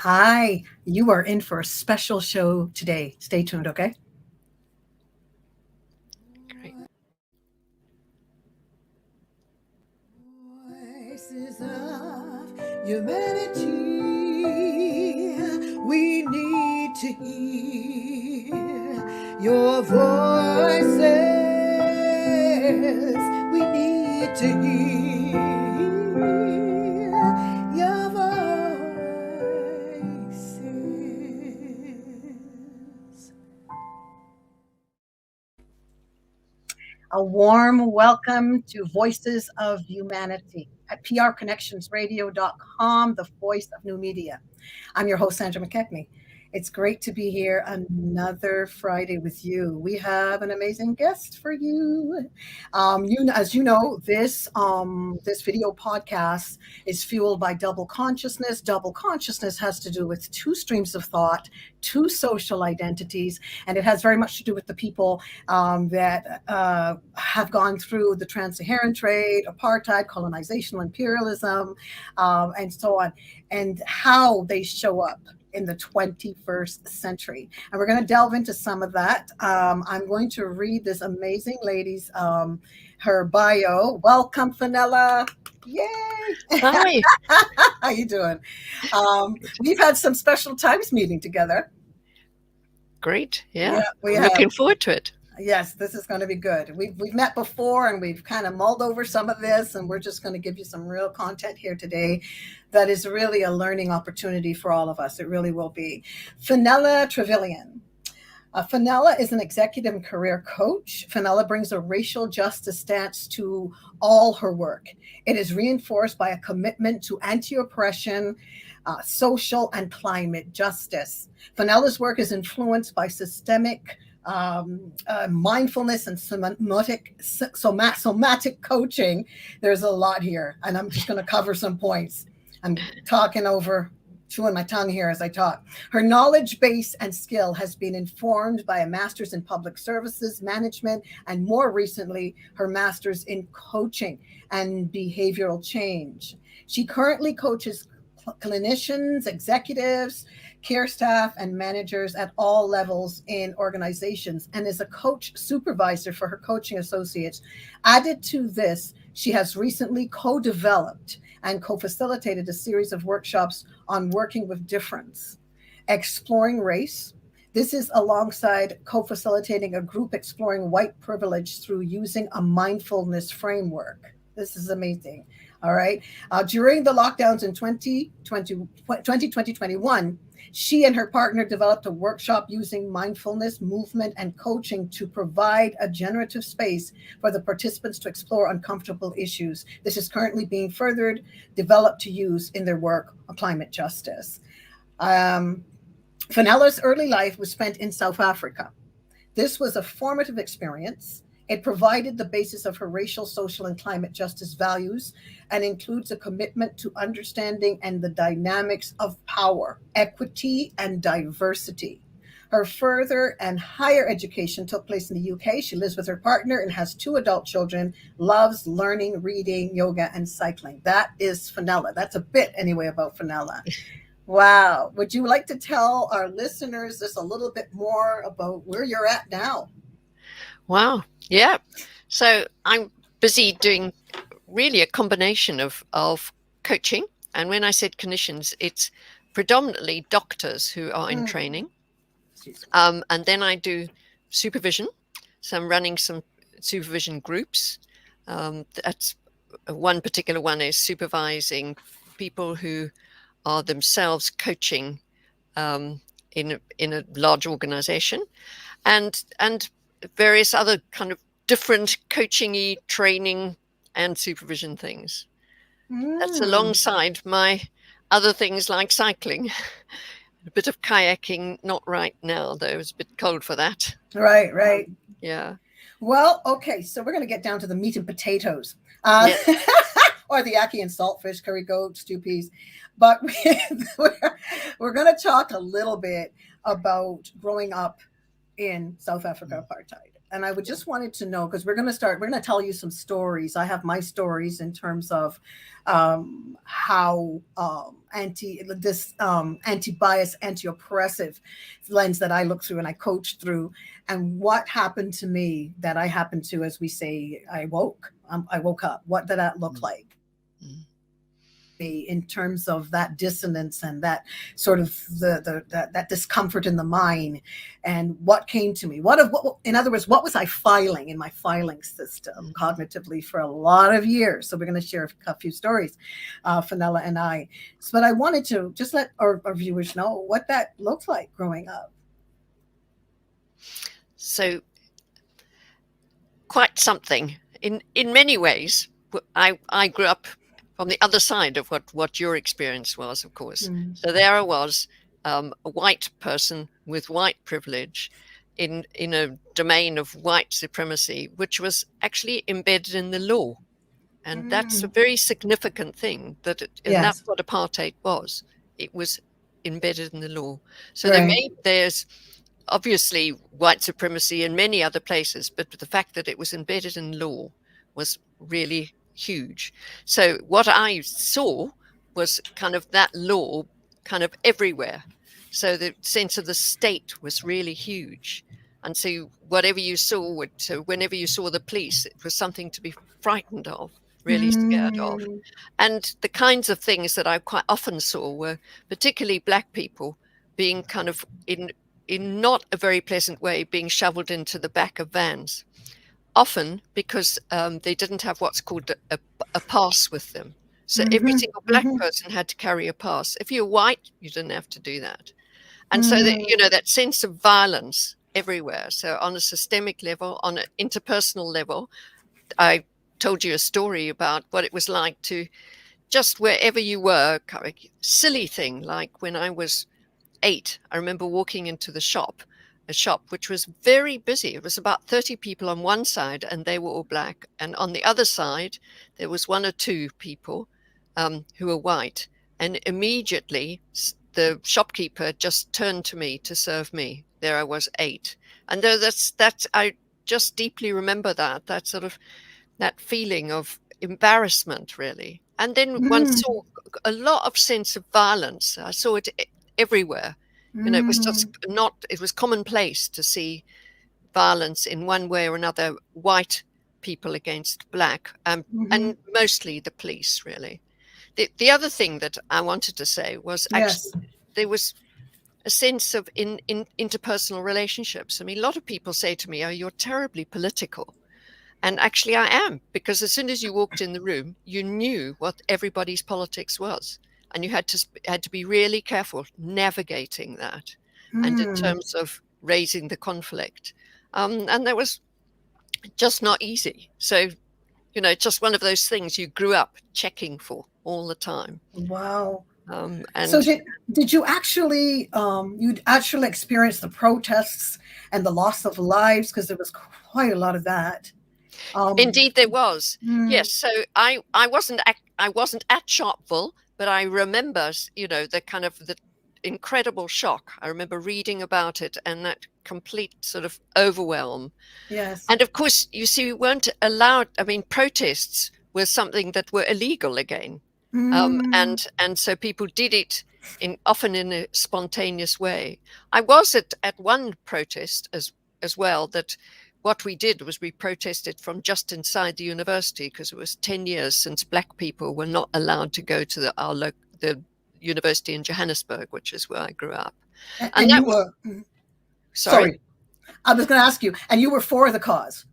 Hi, you are in for a special show today. Stay tuned, okay? Great. Voices of humanity, we need to hear your voices. We need to hear your voices. A warm welcome to Voices of Humanity at prconnectionsradio.com, the voice of new media. I'm your host, Sandra McKechnie. It's great to be here another Friday with you. We have an amazing guest for you. As you know, this video podcast is fueled by double consciousness. Double consciousness has to do with two streams of thought, two social identities, and it has very much to do with the people that have gone through the trans-Saharan trade, apartheid, colonizational imperialism, and so on, and how they show up in the 21st century. And we're going to delve into some of that. I'm going to read this amazing lady's her bio. Welcome, Fenella. Yay! Hi. How you doing? We've had some special times meeting together. Great. Yeah. We I'm have. looking forward to it. Yes, this is going to be good. We've met before and we've kind of mulled over some of this, and we're just going to give you some real content here today that is really a learning opportunity for all of us. It really will be. Fenella Trevillion. Fenella is an executive and career coach. Fenella brings a racial justice stance to all her work. It is reinforced by a commitment to anti-oppression, social and climate justice. Fenella's work is influenced by systemic mindfulness and somatic coaching. There's a lot here, and I'm just going to cover some points. I'm chewing my tongue here as I talk. Her knowledge base and skill has been informed by a master's in public services management, and more recently, her master's in coaching and behavioral change. She currently coaches clinicians, executives, care staff, and managers at all levels in organizations, and is a coach supervisor for her coaching associates. Added to this, she has recently co-developed and co-facilitated a series of workshops on working with difference, exploring race. This is alongside co-facilitating a group exploring white privilege through using a mindfulness framework. This is amazing. All right. During the lockdowns in 2021, she and her partner developed a workshop using mindfulness, movement, and coaching to provide a generative space for the participants to explore uncomfortable issues. This is currently being furthered, developed to use in their work on climate justice. Fenella's early life was spent in South Africa. This was a formative experience. It provided the basis of her racial, social, and climate justice values and includes a commitment to understanding and the dynamics of power, equity, and diversity. Her further and higher education took place in the UK. She lives with her partner and has 2 adult children, loves learning, reading, yoga, and cycling. That is Fenella. That's a bit anyway about Fenella. Wow. Would you like to tell our listeners just a little bit more about where you're at now? Wow. Yeah. So I'm busy doing really a combination of coaching. And when I said clinicians, it's predominantly doctors who are in training. And then I do supervision. So I'm running some supervision groups. That's one particular one is supervising people who are themselves coaching in a large organization, and various other kind of different coaching-y training and supervision things. That's alongside my other things like cycling. A bit of kayaking, not right now, though. It's a bit cold for that. Right. Yeah. Well, okay, so we're going to get down to the meat and potatoes. Or the ackee and saltfish, curry goat, stew peas. But we're going to talk a little bit about growing up in South Africa apartheid. and I would just wanted to know, because we're going to tell you some stories. I have my stories in terms of how anti-bias, anti-oppressive lens that I look through and I coach through, and what happened to me that I happened to, as we say, I woke up. What did that look like? In terms of that dissonance and that sort of that discomfort in the mind, and what came to me, in other words, what was I filing in my filing system cognitively for a lot of years. So we're going to share a few stories, Fenella and I. But I wanted to just let our viewers know what that looked like growing up. So quite something in many ways. I grew up from the other side of what your experience was, of course. So there I was, a white person with white privilege in a domain of white supremacy, which was actually embedded in the law. And that's a very significant thing, and that's what apartheid was. It was embedded in the law. So there's obviously white supremacy in many other places, but the fact that it was embedded in law was really huge. So what I saw was kind of that law kind of everywhere. So the sense of the state was really huge. And so whatever you saw, so whenever you saw the police, it was something to be frightened of, really scared of. And the kinds of things that I quite often saw were particularly Black people being kind of in not a very pleasant way, being shoveled into the back of vans. Often because they didn't have what's called a pass with them. So every single Black person had to carry a pass. If you're white, you didn't have to do that. And so that, that sense of violence everywhere. So on a systemic level, on an interpersonal level, I told you a story about what it was like to just wherever you were, kind of silly thing, like when I was 8, I remember walking into the shop, a shop which was very busy. It was about 30 people on one side, and they were all Black. And on the other side, there was 1 or 2 people who were white. And immediately, the shopkeeper just turned to me to serve me. There I was, 8. And that's I just deeply remember that sort of, that feeling of embarrassment, really. And then one saw a lot of sense of violence. I saw it everywhere. It was just it was commonplace to see violence in one way or another, white people against Black, and mostly the police, really. The other thing that I wanted to say was actually there was a sense of in interpersonal relationships. I mean, a lot of people say to me, "Oh, you're terribly political." And actually I am, because as soon as you walked in the room, you knew what everybody's politics was. And you had to be really careful navigating that, and in terms of raising the conflict. And that was just not easy. So, just one of those things you grew up checking for all the time. Wow. And so did you actually experience the protests and the loss of lives? Because there was quite a lot of that. Indeed, there was. Yes. So I wasn't at Sharpeville, but I remember, the kind of the incredible shock. I remember reading about it and that complete sort of overwhelm. Yes. And of course, you see, we weren't allowed. I mean, protests were something that were illegal again. And so people did it often in a spontaneous way. I was at one protest as well, that what we did was we protested from just inside the university, because it was 10 years since Black people were not allowed to go to the university in Johannesburg, which is where I grew up. And you were sorry, I was going to ask you, and you were for the cause.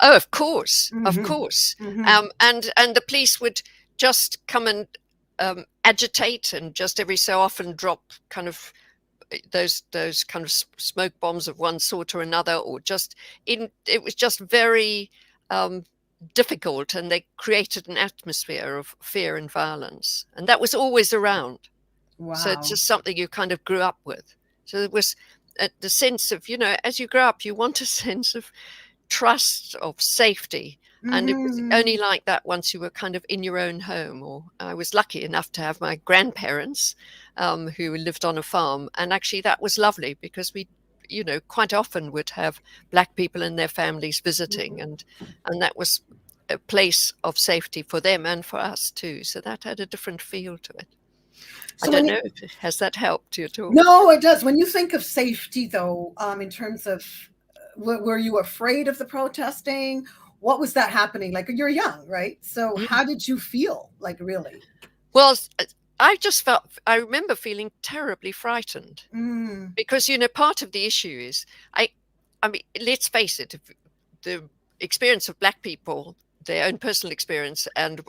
Oh, of course, of course. And the police would just come and agitate, and just every so often drop kind of those kind of smoke bombs of one sort or another, or it was just very difficult, and they created an atmosphere of fear and violence, and that was always around. Wow. So it's just something you kind of grew up with. So there was the sense of, as you grow up, you want a sense of trust, of safety. And it was only like that once you were kind of in your own home. Or I was lucky enough to have my grandparents who lived on a farm. And actually that was lovely, because quite often would have Black people and their families visiting, and that was a place of safety for them and for us too. So that had a different feel to it. So I don't know, has that helped you at all? No, it does. When you think of safety, though, in terms of were you afraid of the protesting? What was that happening? Like, you're young, right? So how did you feel, like, really? Well, I remember feeling terribly frightened because, part of the issue is, I mean, let's face it, the experience of Black people, their own personal experience, and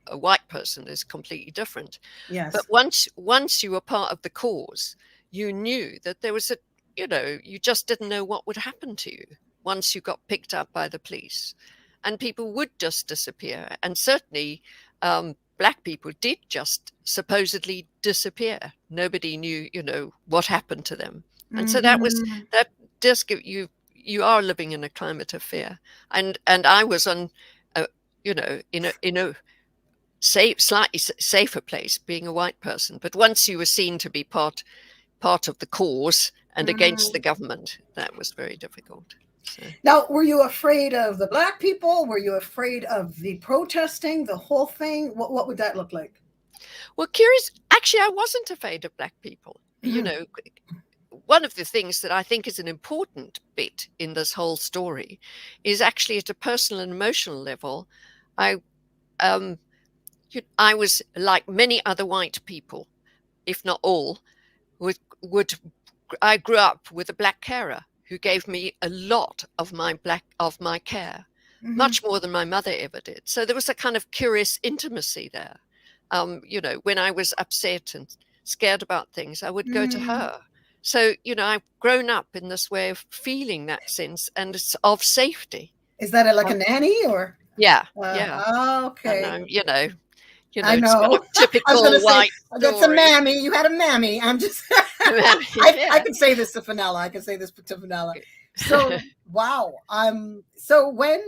a white person is completely different. Yes. But once you were part of the cause, you knew that there was you just didn't know what would happen to you once you got picked up by the police, and people would just disappear. And certainly Black people did just supposedly disappear. Nobody knew, what happened to them. And so that does give you are living in a climate of fear. And I was on, in a slightly safer place being a white person. But once you were seen to be part of the cause and against the government, that was very difficult. So. Now, were you afraid of the Black people? Were you afraid of the protesting, the whole thing? What would that look like? Well, actually, I wasn't afraid of Black people. One of the things that I think is an important bit in this whole story is actually at a personal and emotional level. I was like many other white people, if not all, I grew up with a Black carer who gave me a lot of my care, much more than my mother ever did. So there was a kind of curious intimacy there. When I was upset and scared about things, I would go to her. So, I've grown up in this way of feeling that sense, and it's of safety. Is that like a nanny or? Yeah. Okay. And, I know. It's typical white. That's a mammy. You had a mammy. I'm just. I can say this to Fenella. So wow. So when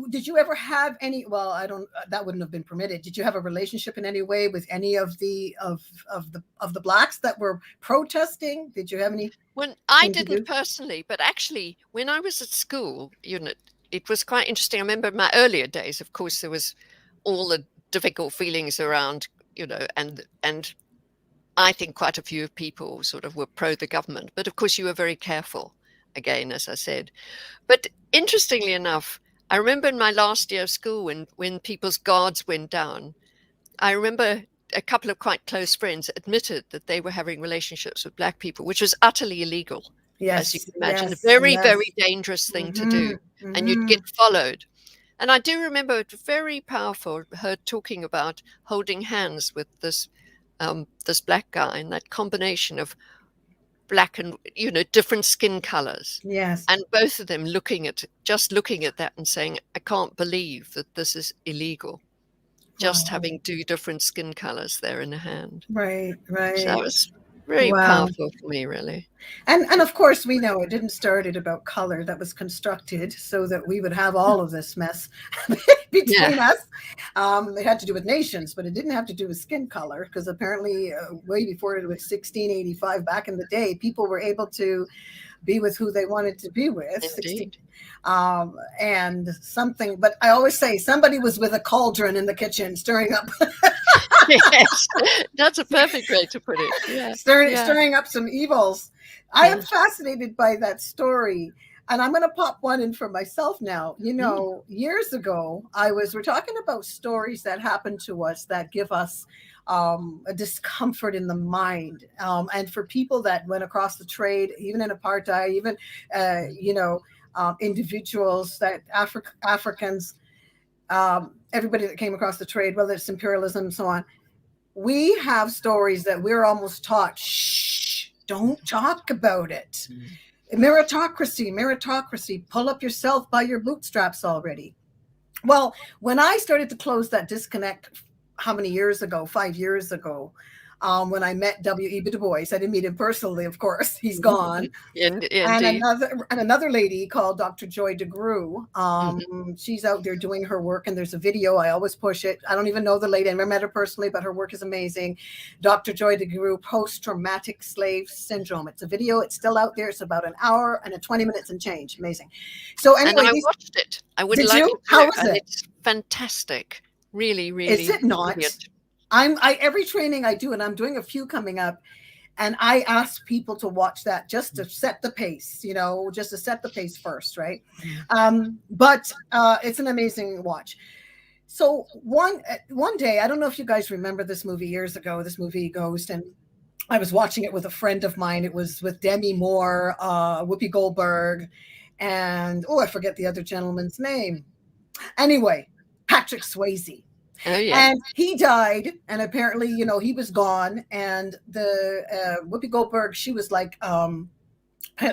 did you ever have any? Well, I don't. That wouldn't have been permitted. Did you have a relationship in any way with any of the Blacks that were protesting? Did you have any? When I didn't personally, but actually, when I was at school, it was quite interesting. I remember in my earlier days. Of course, there was all the difficult feelings around, and I think quite a few people sort of were pro the government. But of course, you were very careful, again, as I said. But interestingly enough, I remember in my last year of school when people's guards went down, I remember a couple of quite close friends admitted that they were having relationships with Black people, which was utterly illegal. Yes, as you can imagine, a very, very dangerous thing to do. And you'd get followed. And I do remember it very powerful, her talking about holding hands with this Black guy, and that combination of Black and, different skin colors. Yes. And both of them looking at that and saying, I can't believe that this is illegal. Just having two different skin colors there in a hand. Right. So that was very powerful for me, really. And of course, we know it didn't start at about color. That was constructed so that we would have all of this mess between us. It had to do with nations, but it didn't have to do with skin color, because apparently way before it was 1685, back in the day, people were able to be with who they wanted to be with. Indeed. And something, but I always say somebody was with a cauldron in the kitchen stirring up. Yes, that's a perfect way to put it. Yeah. Stirring up some evils. I am fascinated by that story. And I'm going to pop one in for myself now. Years ago, we're talking about stories that happen to us that give us a discomfort in the mind. And for people that went across the trade, even in apartheid, even, individuals that Africans, everybody that came across the trade, whether it's imperialism and so on, we have stories that we're almost taught, shh, don't talk about it. Meritocracy, pull up yourself by your bootstraps already. Well, when I started to close that disconnect, how many years ago, 5 years ago, when I met W.E.B. Du Bois. I didn't meet him personally, of course. He's gone. Indeed. And another lady called Dr. Joy DeGruy. She's out there doing her work, and there's a video. I always push it. I don't even know the lady. I never met her personally, but her work is amazing. Dr. Joy DeGruy, post-traumatic slave syndrome. It's a video. It's still out there. It's about an hour and 20 minutes and change. Amazing. So anyway, and I watched it. I would did like you? you to, How was and it? it's fantastic. Really, really. Is it not? Brilliant. Every training I do, and I'm doing a few coming up, and I ask people to watch that just to set the pace, just to set the pace first, right? But it's an amazing watch. So one day, I don't know if you guys remember this movie years ago, this movie Ghost, and I was watching it with a friend of mine. It was with Demi Moore, Whoopi Goldberg, and I forget the other gentleman's name. Anyway, Patrick Swayze. Oh, yeah. And he died, and apparently, he was gone. And the Whoopi Goldberg, she was like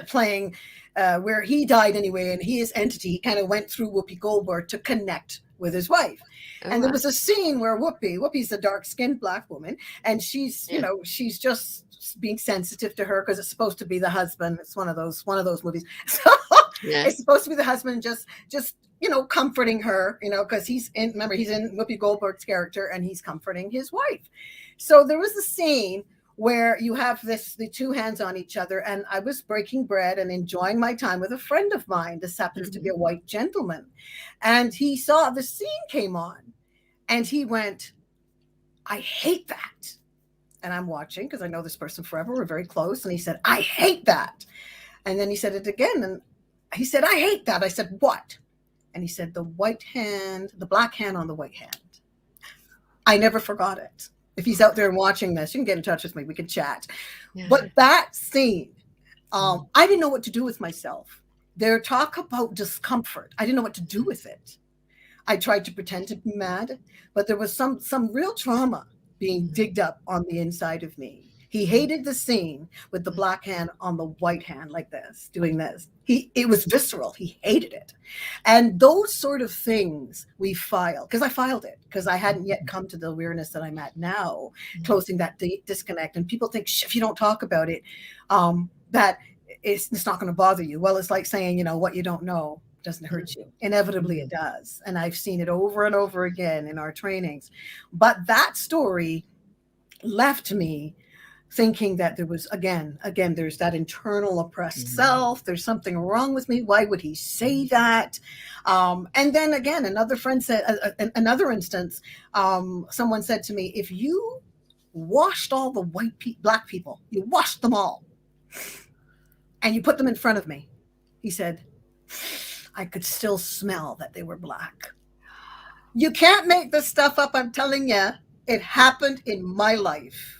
playing where he died anyway, and his entity kind of went through Whoopi Goldberg to connect with his wife. And there was a scene where Whoopi's a dark-skinned Black woman, and she's, she's just being sensitive to her because it's supposed to be the husband. It's one of those movies. So it's supposed to be the husband just comforting her, because he's in Whoopi Goldberg's character, and he's comforting his wife. So there was a scene where you have the two hands on each other, and I was breaking bread and enjoying my time with a friend of mine. This happens to be a white gentleman, and he saw the scene came on, and he went, "I hate that." And I'm watching because I know this person forever. We're very close. And he said, "I hate that." And then he said it again, and he said, "I hate that." I said, "What?" And he said, the black hand on the white hand. I never forgot it. If he's out there and watching this, you can get in touch with me. We can chat. Yeah. But that scene, I didn't know what to do with myself. Their talk about discomfort. I didn't know what to do with it. I tried to pretend to be mad, but there was some real trauma being digged up on the inside of me. He hated the scene with the black hand on the white hand like this, doing this. It was visceral. He hated it. And those sort of things we filed, because I filed it, because I hadn't yet come to the awareness that I'm at now, closing that disconnect. And people think, if you don't talk about it, that it's not going to bother you. Well, it's like saying, what you don't know doesn't hurt you. Inevitably it does. And I've seen it over and over again in our trainings. But that story left me thinking that there was, again, there's that internal oppressed self. There's something wrong with me. Why would he say that? And then again, another friend said, another instance, someone said to me, if you washed all the black people, you washed them all, and you put them in front of me, he said, I could still smell that they were black. You can't make this stuff up. I'm telling you, it happened in my life.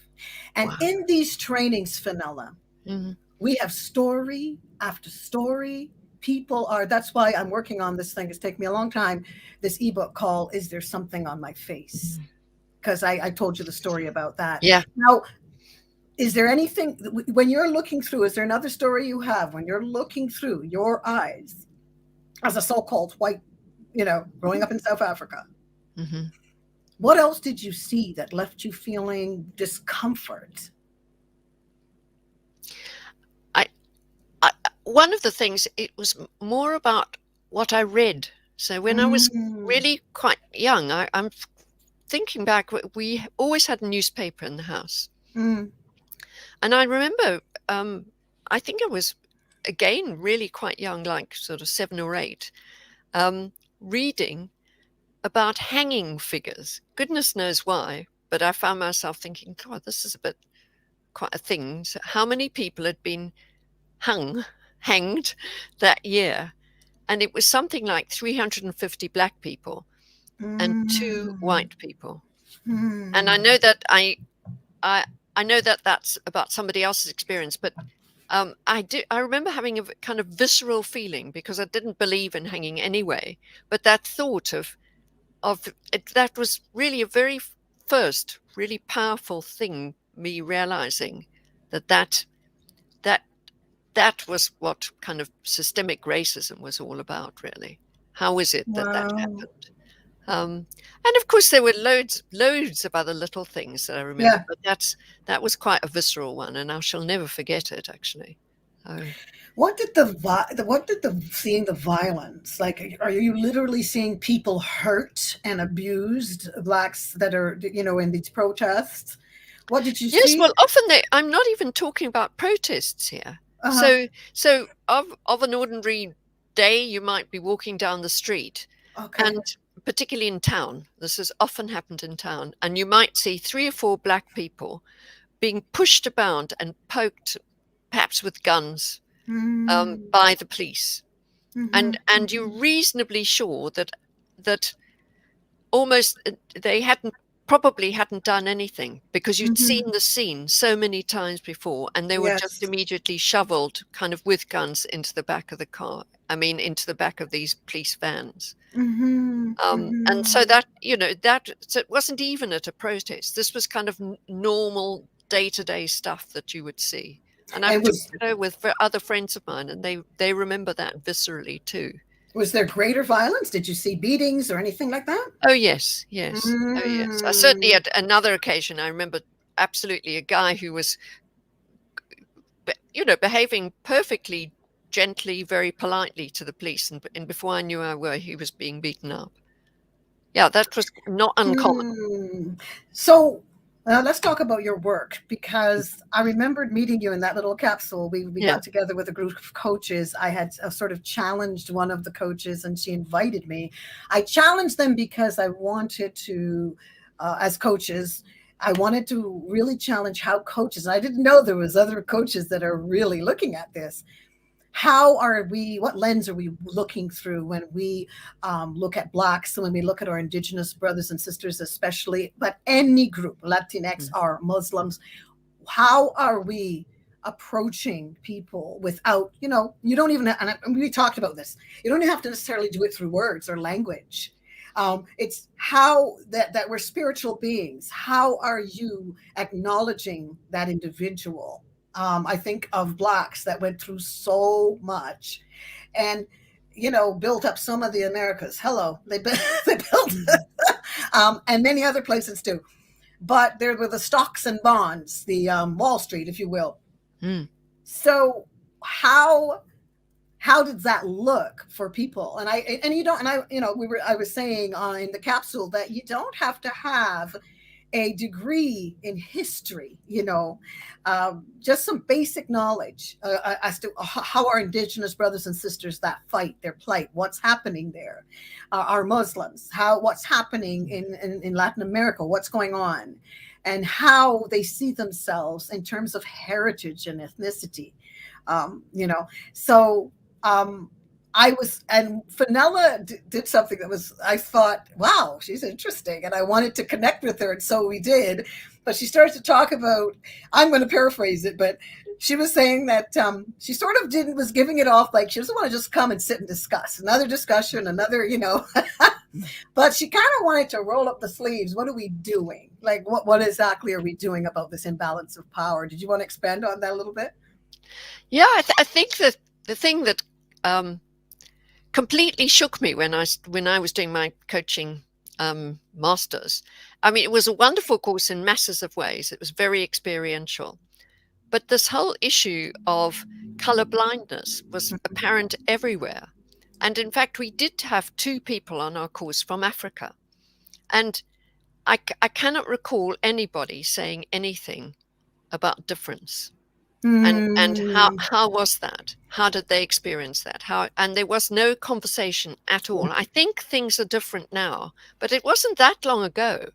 And in these trainings, Fenella, we have story after story. That's why I'm working on this thing. It's taken me a long time. This ebook called Is There Something on My Face? Because I told you the story about that. Yeah. Now, is there anything, when you're looking through, is there another story you have when you're looking through your eyes as a so-called white, growing up in South Africa? What else did you see that left you feeling discomfort? One of the things, it was more about what I read. So when I was really quite young, I'm thinking back, we always had a newspaper in the house. And I remember, I think I was, again, really quite young, like sort of 7 or 8, reading about hanging figures. Goodness knows why, but I found myself thinking, God, this is quite a thing. So how many people had been hanged that year? And it was something like 350 black people and 2 white people. And I know that I know that that's about somebody else's experience, but I remember having a kind of visceral feeling, because I didn't believe in hanging anyway, but that thought of it, that was really a very first really powerful thing, me realizing that was what kind of systemic racism was all about, really. How is it that happened? And of course, there were loads of other little things that I remember, Yeah. but that was quite a visceral one, and I shall never forget it. Actually, What did the seeing the violence like? Are you literally seeing people hurt and abused, blacks that are in these protests? What did you yes. see? Well, often I'm not even talking about protests here. Uh-huh. So of an ordinary day, you might be walking down the street, Okay. and particularly in town, this has often happened in town, and you might see 3 or 4 black people being pushed about and poked, perhaps with guns, Mm-hmm. by the police, Mm-hmm. and you're reasonably sure that almost they hadn't done anything, because you'd seen Mm-hmm. the scene so many times before, and they were just Yes. immediately shoveled kind of with guns into the back of the car. I mean, into the back of these police vans. Mm-hmm. And so Mm-hmm. so it wasn't even at a protest. This was kind of normal day-to-day stuff that you would see. And I've And talked with other friends of mine, and they remember that viscerally too. was there greater violence? Did you see beatings or anything like that? Oh yes, yes, oh yes. I certainly Mm. had another occasion. I remember absolutely a guy who was, behaving perfectly gently, very politely to the police, and before I knew he was being beaten up. Yeah, that was not uncommon. So let's talk about your work, because I remembered meeting you in that little capsule. We Yeah. got together with a group of coaches. I had sort of challenged one of the coaches, and she invited me. I challenged them because I wanted to, as coaches, I wanted to really challenge how coaches. I didn't know there was other coaches that are really looking at this. What lens are we looking through when we look at blacks, and when we look at our indigenous brothers and sisters, especially, but any group, Latinx or Muslims? How are we approaching people without, you don't even, and we talked about this, you don't have to necessarily do it through words or language. It's how that we're spiritual beings. How are you acknowledging that individual? I think of blacks that went through so much, and built up some of the Americas. Hello, they built, and many other places too. But there were the stocks and bonds, the Wall Street, if you will. Mm. So how did that look for people? And I was saying in the capsule that you don't have to have a degree in history, just some basic knowledge as to how our indigenous brothers and sisters that fight their plight, what's happening there, our Muslims, what's happening in Latin America, what's going on, and how they see themselves in terms of heritage and ethnicity. So and Fenella did something that I thought, wow, she's interesting. And I wanted to connect with her. And so we did. But she started to talk about, I'm going to paraphrase it, but she was saying that she sort of was giving it off like she doesn't want to just come and sit and discuss another discussion, but she kind of wanted to roll up the sleeves. What are we doing? Like, what exactly are we doing about this imbalance of power? Did you want to expand on that a little bit? Yeah, I think that the thing that completely shook me when I was doing my coaching masters. I mean, it was a wonderful course in masses of ways. It was very experiential. But this whole issue of color blindness was apparent everywhere. And in fact, we did have 2 people on our course from Africa. And I cannot recall anybody saying anything about difference. And how was that? How did they experience that? And there was no conversation at all. I think things are different now, but it wasn't that long ago,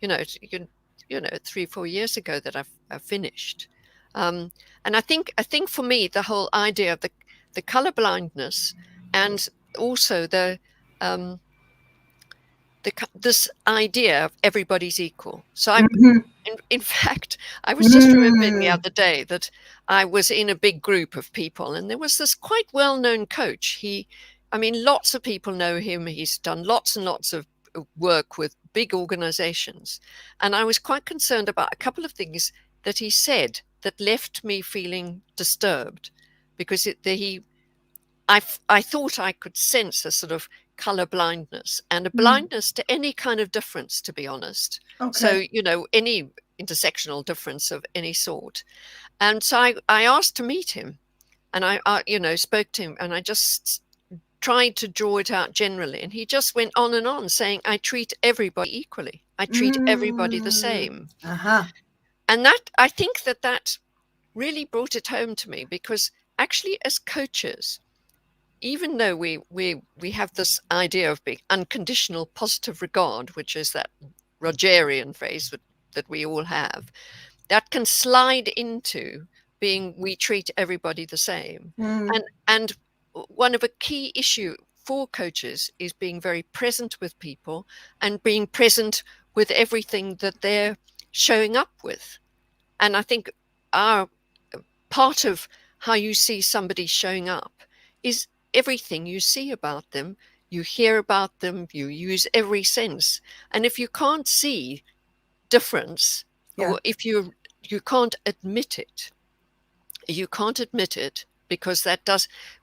3-4 years ago that I finished. And I think for me, the whole idea of the color blindness, and also this idea of everybody's equal. So in fact, I was just remembering the other day that I was in a big group of people, and there was this quite well-known coach. Lots of people know him. He's done lots and lots of work with big organizations. And I was quite concerned about a couple of things that he said that left me feeling disturbed, because I thought I could sense a sort of color blindness and a blindness to any kind of difference, to be honest. Okay. So, any intersectional difference of any sort. And so I asked to meet him, and I spoke to him, and I just tried to draw it out generally. And he just went on and on saying, I treat everybody equally. I treat everybody the same. Uh-huh. And I think that really brought it home to me, because actually as coaches, even though we have this idea of being unconditional positive regard, which is that Rogerian phrase that we all have, that can slide into being we treat everybody the same. And one of a key issue for coaches is being very present with people and being present with everything that they're showing up with. And I think our part of how you see somebody showing up is everything you see about them, you hear about them, you use every sense. And if you can't see difference, or if you can't admit it, because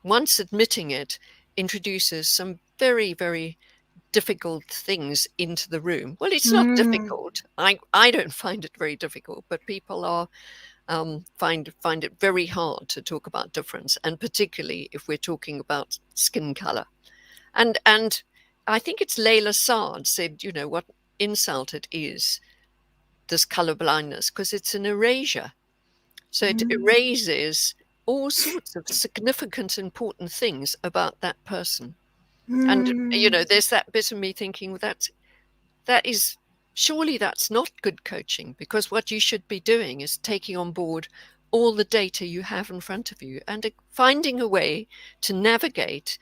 once admitting it introduces some very, very difficult things into the room. Well, it's not difficult. I don't find it very difficult, but people are find it very hard to talk about difference, and particularly if we're talking about skin color. And I think it's Layla Saad said, what insult it is, this color blindness, because it's an erasure. So it erases all sorts of significant, important things about that person. And there's that bit of me thinking that is, surely that's not good coaching, because what you should be doing is taking on board all the data you have in front of you and finding a way to navigate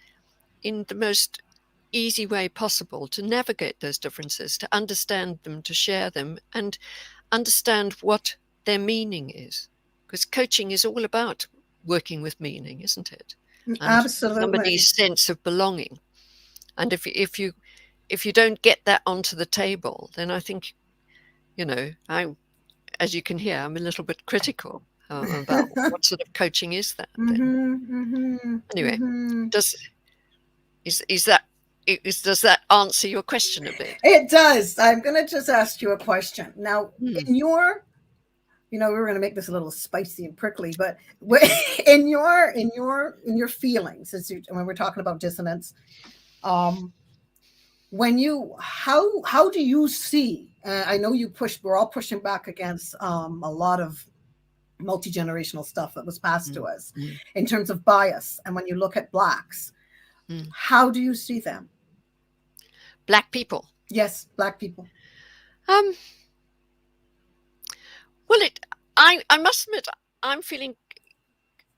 in the most easy way possible, to navigate those differences, to understand them, to share them, and understand what their meaning is. Because coaching is all about working with meaning, isn't it? And absolutely. somebody's sense of belonging. And if you don't get that onto the table, then I think, as you can hear, I'm a little bit critical about what sort of coaching is that. Anyway, does that answer your question a bit? It does. I'm going to just ask you a question now. In your, we were going to make this a little spicy and prickly, but in your feelings, when we're talking about dissonance, how do you see? I know we're all pushing back against a lot of multi-generational stuff that was passed to us in terms of bias. And when you look at Blacks, how do you see them? Black people. Yes, Black people. Well, I must admit, I'm feeling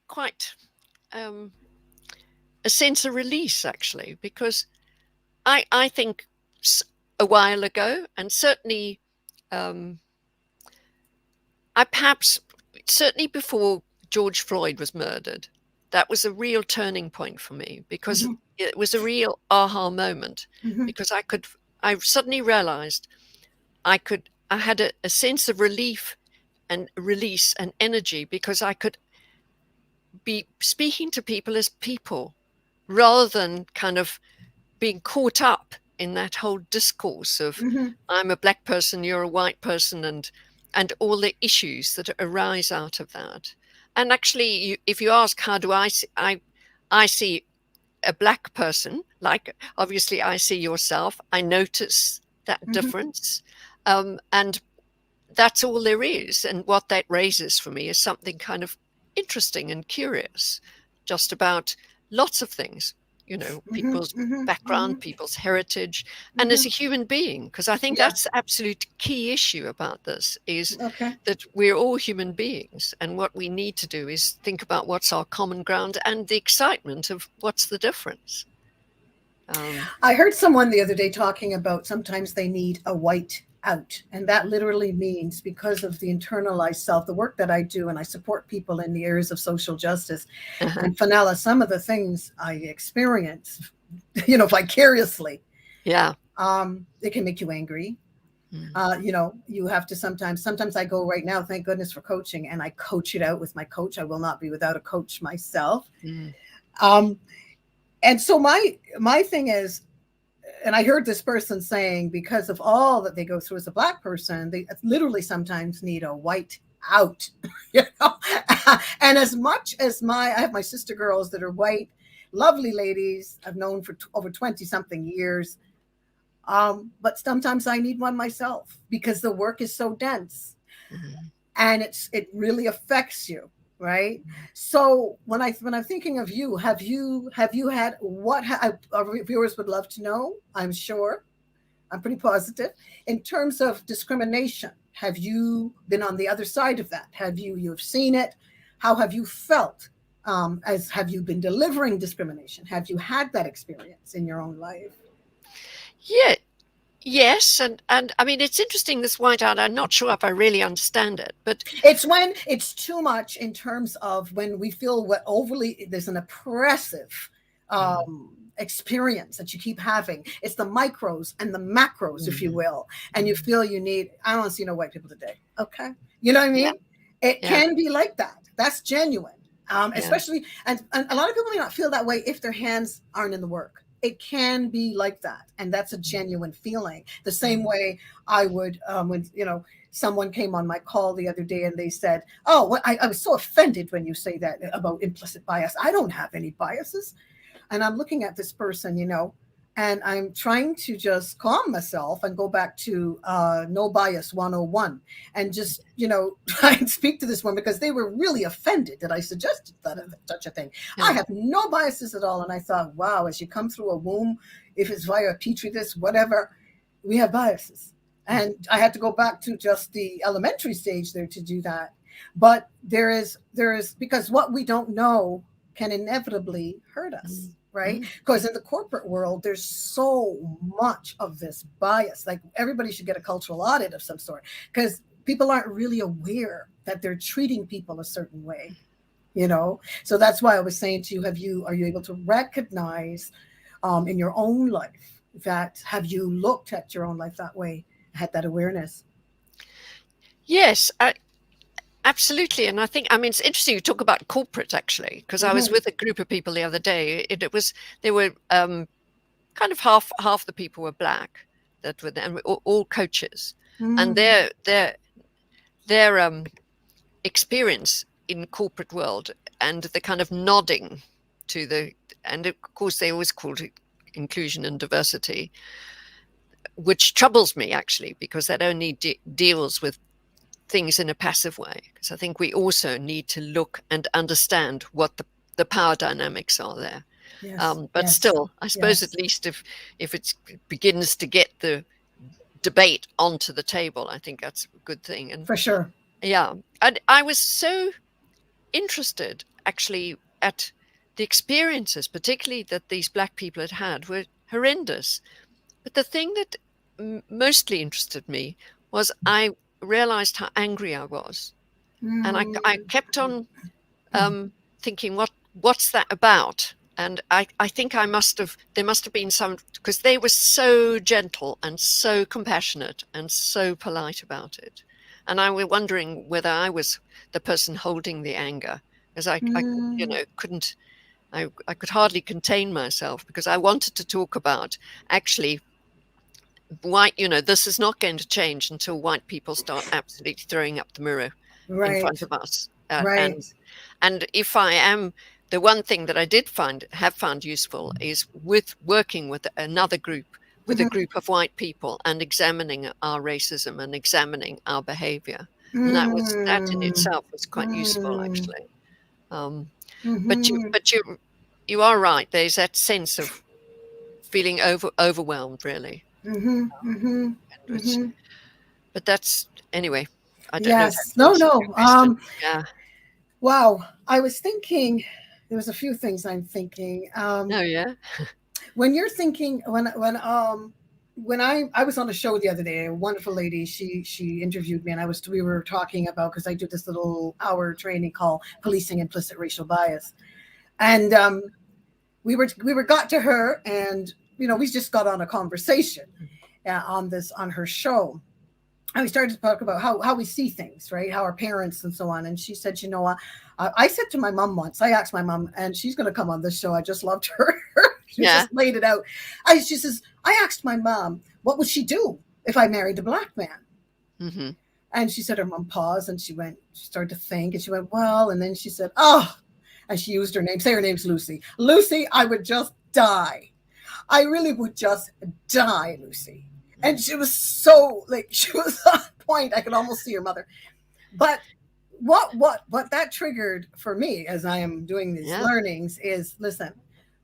quite a sense of release, actually, because I think a while ago, and certainly certainly before George Floyd was murdered, that was a real turning point for me, because it was a real aha moment, because I suddenly realized I had a sense of relief and release and energy, because I could be speaking to people as people rather than kind of being caught up in that whole discourse of I'm a Black person, you're a white person, and all the issues that arise out of that. And actually, if you ask, how do I see a Black person, like obviously I see yourself, I notice that difference, and that's all there is. And what that raises for me is something kind of interesting and curious, just about lots of things, people's background, people's heritage, and as a human being, because I think that's the absolute key issue about this, is that we're all human beings, and what we need to do is think about what's our common ground and the excitement of what's the difference. I heard someone the other day talking about sometimes they need a white out, and that literally means, because of the internalized self, the work that I do, and I support people in the areas of social justice and Fenella, some of the things I experience, vicariously, it can make you angry. You have to sometimes I go right now, thank goodness for coaching, and I coach it out with my coach. I will not be without a coach myself. And so my thing is, and I heard this person saying, because of all that they go through as a Black person, they literally sometimes need a white out. You know? And as much as I have my sister girls that are white, lovely ladies I've known for over 20 something years. But sometimes I need one myself because the work is so dense, and it really affects you. Right. So when I'm thinking of you, have you had what our viewers would love to know, I'm sure, I'm pretty positive, in terms of discrimination? Have you been on the other side of that? You've seen it? How have you felt? Have you been delivering discrimination? Have you had that experience in your own life? Yeah. Yes, and I mean, it's interesting, this whiteout. I'm not sure if I really understand it, but it's when it's too much, in terms of when we feel what overly there's an oppressive experience that you keep having. It's the micros and the macros, if you will, and you feel you need. I don't see no white people today. Okay, you know what I mean? Yeah. It can be like that. That's genuine, especially, and a lot of people may not feel that way if their hands aren't in the work. It can be like that, and that's a genuine feeling. The same way I would, when someone came on my call the other day and they said, "Oh, well, I was so offended when you say that about implicit bias. I don't have any biases." And I'm looking at this person, and I'm trying to just calm myself and go back to no bias 101, and just, try and speak to this one, because they were really offended that I suggested such a thing. I have no biases at all. And I thought, wow, as you come through a womb, if it's via a petri dish, whatever, we have biases. And I had to go back to just the elementary stage there to do that. But there is, because what we don't know can inevitably hurt us. Right? Because in the corporate world, there's so much of this bias. Like, everybody should get a cultural audit of some sort, because people aren't really aware that they're treating people a certain way, So that's why I was saying to you, are you able to recognize in your own life that, have you looked at your own life that way, had that awareness? Yes, absolutely. And I think, it's interesting you talk about corporate, actually, because I was with a group of people the other day. They were kind of half the people were Black, that were there, and all coaches, and their experience in corporate world, and the kind of nodding to and of course they always called it inclusion and diversity, which troubles me, actually, because that only deals with things in a passive way. Because I think we also need to look and understand what the power dynamics are there. But still, I suppose, at least if it begins to get the debate onto the table, I think that's a good thing. And for sure. Yeah. And I was so interested, actually, at the experiences, particularly that these Black people had were horrendous. But the thing that mostly interested me was I realized how angry I was, and I kept on thinking, what's that about? And I think there must have been some, because they were so gentle and so compassionate and so polite about it, and I was wondering whether I was the person holding the anger, as I couldn't. I could hardly contain myself, because I wanted to talk about, actually, white, this is not going to change until white people start absolutely throwing up the mirror in front of us. And if I am, the one thing that I have found useful is with working with another group, with a group of white people, and examining our racism and examining our behavior. And that in itself was quite useful, actually. But you are right. There's that sense of feeling overwhelmed, really. But that's, anyway, I don't know. No. Yeah. Wow. I was thinking, there was a few things I'm thinking. When you're thinking, when I was on a show the other day, a wonderful lady, she interviewed me, and we were talking about, because I do this little hour training called Policing Implicit Racial Bias. And we got to her, and we just got on a conversation on her show. And we started to talk about how we see things, right? How our parents and so on. And she said, I said to my mom once, I asked my mom, and she's going to come on this show, I just loved her. She just laid it out. She says, I asked my mom, what would she do if I married a black man? Mm-hmm. And she said, her mom paused and she started to think, and she went, well, and then she said, oh, and she used her name. Say her name's Lucy. Lucy, I would just die. I really would just die, Lucy. And she was so, like, she was on point. I could almost see her mother. But what that triggered for me as I am doing these learnings is, listen,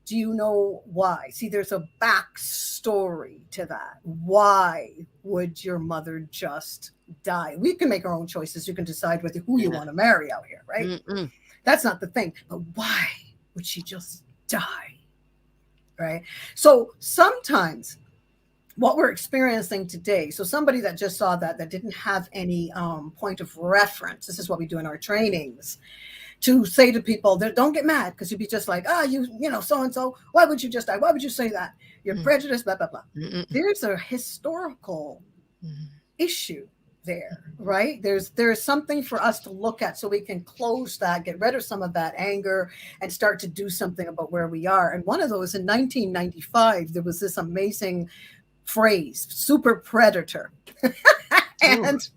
do you know why? See, there's a backstory to that. Why would your mother just die? We can make our own choices. You can decide who you want to marry out here, right? Mm-mm. That's not the thing. But why would she just die? Right? So sometimes what we're experiencing today, so somebody that just saw that didn't have any point of reference, this is what we do in our trainings, to say to people, don't get mad, because you'd be just like, you know, so-and-so, why would you just die? Why would you say that? You're prejudiced, blah, blah, blah. Mm-mm. There's a historical issue there, right? There's something for us to look at so we can close that, get rid of some of that anger, and start to do something about where we are. And one of those, in 1995, there was this amazing phrase, super predator. And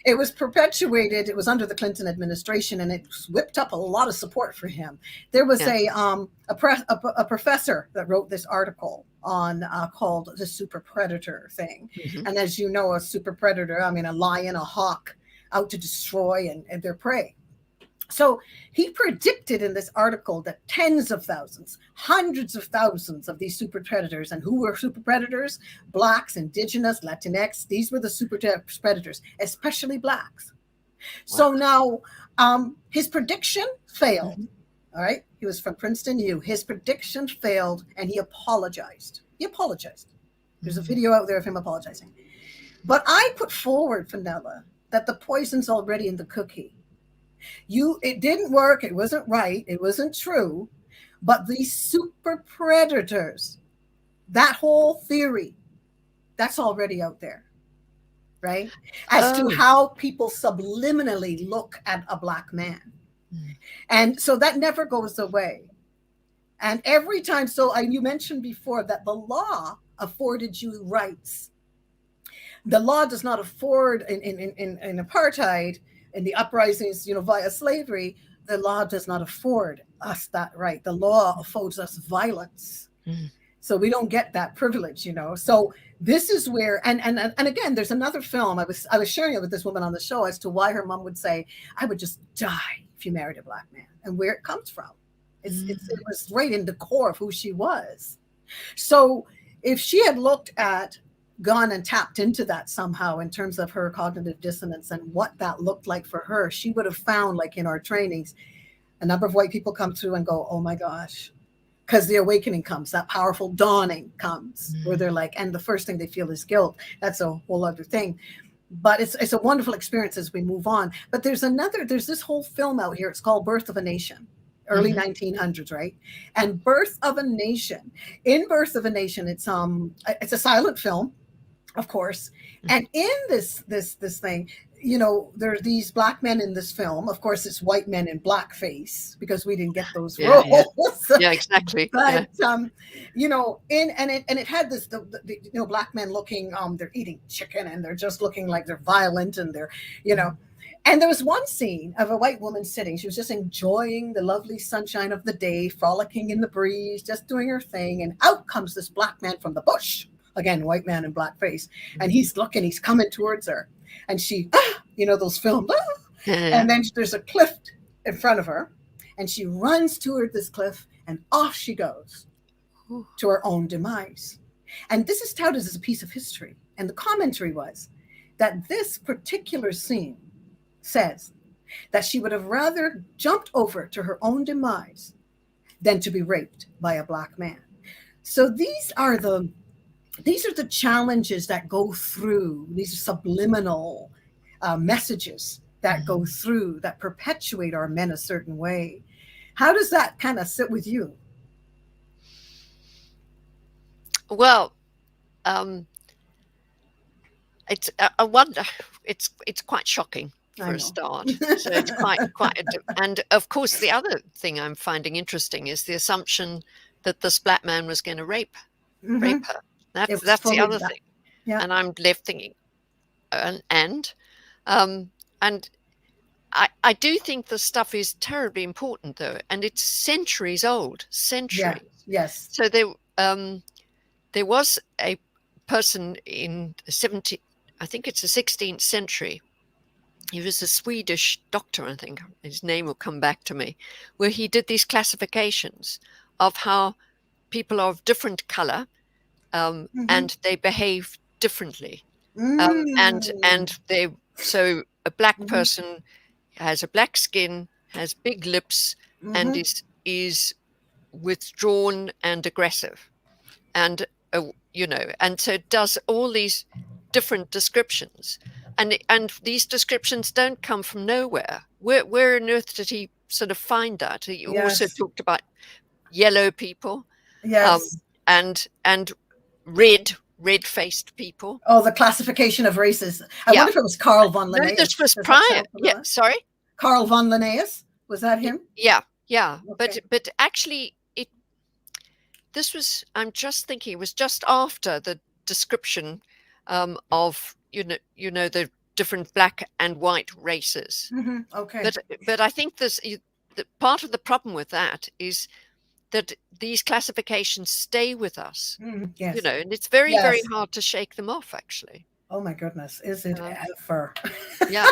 it was perpetuated. It was under the Clinton administration, and it whipped up a lot of support for him. There was a professor that wrote this article on called the super predator thing. Mm-hmm. And as you know, a super predator, I mean, a lion, a hawk, out to destroy and their prey. So he predicted in this article that tens of thousands, hundreds of thousands of these super predators, and who were super predators? Blacks, indigenous, Latinx. These were the super predators, especially blacks. Wow. So now his prediction failed. Mm-hmm. All right. He was from Princeton U. His prediction failed, and he apologized. There's a video out there of him apologizing. But I put forward, Fenella, that the poison's already in the cookie. It didn't work. It wasn't right. It wasn't true. But these super predators, that whole theory, that's already out there, right? As to how people subliminally look at a black man. And so that never goes away. And every time, you mentioned before that the law afforded you rights. The law does not afford in apartheid, in the uprisings, via slavery, the law does not afford us that right. The law affords us violence. Mm. So we don't get that privilege, So this is where, and again, there's another film. I was sharing it with this woman on the show as to why her mom would say, I would just die if you married a black man, and where it comes from. It was right in the core of who she was. So if she had gone and tapped into that somehow in terms of her cognitive dissonance and what that looked like for her, she would have found, like in our trainings, a number of white people come through and go, oh my gosh, because the awakening comes, that powerful dawning comes, where they're like, and the first thing they feel is guilt. That's a whole other thing. But it's a wonderful experience as we move on. But there's this whole film out here. It's called Birth of a Nation. Early 1900s, right? And Birth of a Nation. In Birth of a Nation, it's a silent film, of course. And in this thing, there are these black men in this film. Of course, it's white men in blackface because we didn't get those roles. Yeah, exactly. But it had this the black men looking they're eating chicken and they're just looking like they're violent and they're And there was one scene of a white woman sitting. She was just enjoying the lovely sunshine of the day, frolicking in the breeze, just doing her thing. And out comes this black man from the bush. Again, white man in blackface. And he's coming towards her. And she, those films. And then there's a cliff in front of her. And she runs toward this cliff and off she goes to her own demise. And this is touted as a piece of history. And the commentary was that this particular scene says that she would have rather jumped over to her own demise than to be raped by a black man. So these are the challenges that go through, these subliminal messages that go through, that perpetuate our men a certain way. How does that kind of sit with you? Well, it's I wonder. It's quite shocking for a start. So it's quite and of course the other thing I'm finding interesting is the assumption that this black man was going to rape Mhm. her. It was That's the fully other that. thing. Yeah. And I'm left thinking, and I do think the stuff is terribly important, though, and it's centuries old, Yeah. centuries. Yes. So there was a person in I think it's the 16th century. He was a Swedish doctor, I think his name will come back to me, where he did these classifications of how people are of different color, Mhm. and they behave differently. And Mm. so a black Mhm. person has a black skin, has big lips, and Mhm. is withdrawn and aggressive, and and so it does all these different descriptions, and these descriptions don't come from nowhere. Where on earth did he sort of find that? He also Yes. talked about yellow people, um, Yes. and red-faced people. Oh, the classification of races. I Yeah. wonder if it was Carl von No, this Linnaeus. was Does that prior. sound Yeah, familiar? sorry. Carl von Linnaeus? Was that him? Yeah. Okay. But actually, this was. I'm just thinking. It was just after the description of the different black and white races. Okay. But I think the part of the problem with that is that these classifications stay with us. Yes. And it's very, very Yes. hard to shake them off, actually. Oh my goodness. Is it Um, ever? yeah.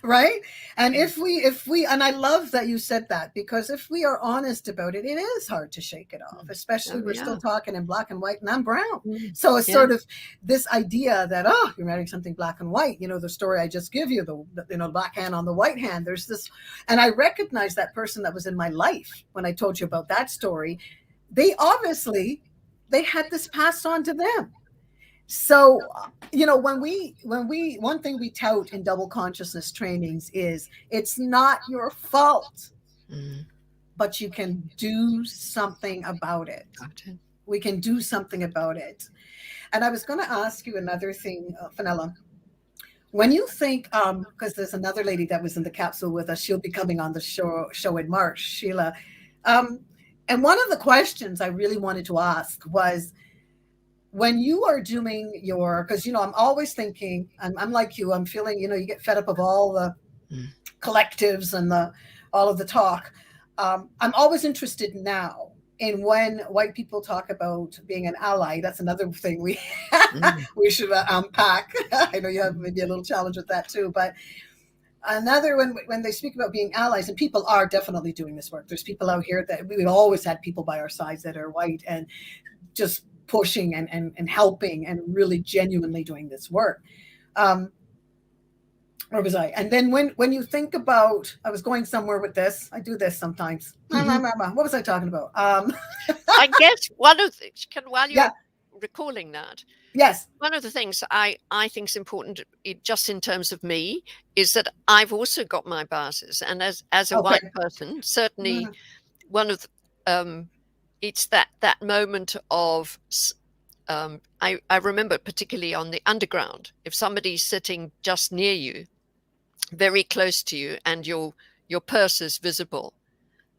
Right? And if we and I love that you said that, because if we are honest about it, it is hard to shake it off, especially we're still talking in black and white, and I'm brown. So it's sort of this idea that, oh, you're marrying something black and white. The story I just give you, the black hand on the white hand, there's this, and I recognize that person that was in my life when I told you about that story. They had this passed on to them. So, when we one thing we tout in double consciousness trainings is it's not your fault, but you can do something about it. We can do something about it. And I was going to ask you another thing, Fenella. When you think, because there's another lady that was in the capsule with us, she'll be coming on the show in March, Sheila. And one of the questions I really wanted to ask was, when you are doing because I'm always thinking, I'm like you, I'm feeling, you get fed up of all the collectives and all of the talk. I'm always interested now in when white people talk about being an ally. That's another thing we should unpack. I know you have maybe a little challenge with that too, but another, when they speak about being allies, and people are definitely doing this work. There's people out here that we've always had people by our sides that are white and just pushing and helping and really genuinely doing this work. Where was I? And then when you think about, I was going somewhere with this. I do this sometimes. What was I talking about? I guess one of the while you're recalling that. Yes. One of the things I think is important, just in terms of me, is that I've also got my biases, and as a white person, certainly one of it's that moment of I remember particularly on the underground, if somebody's sitting just near you, very close to you, and your purse is visible,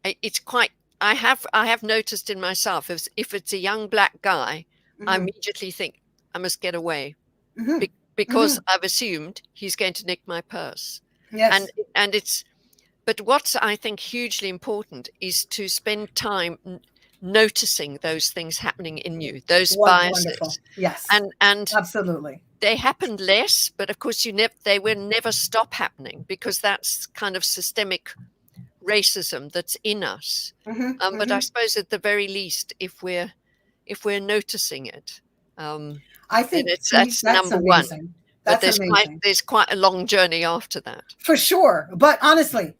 it's quite. I have noticed in myself, if it's a young black guy, I immediately think I must get away, because I've assumed he's going to nick my purse. Yes. And but what's, I think, hugely important is to spend time noticing those things happening in you, those biases. Wonderful. Yes. And absolutely. They happened less, but of course they will never stop happening, because that's kind of systemic racism that's in us. But I suppose at the very least, if we're noticing it, I think that's number amazing. one. That's but amazing. There's quite a long journey after that. For sure. But honestly,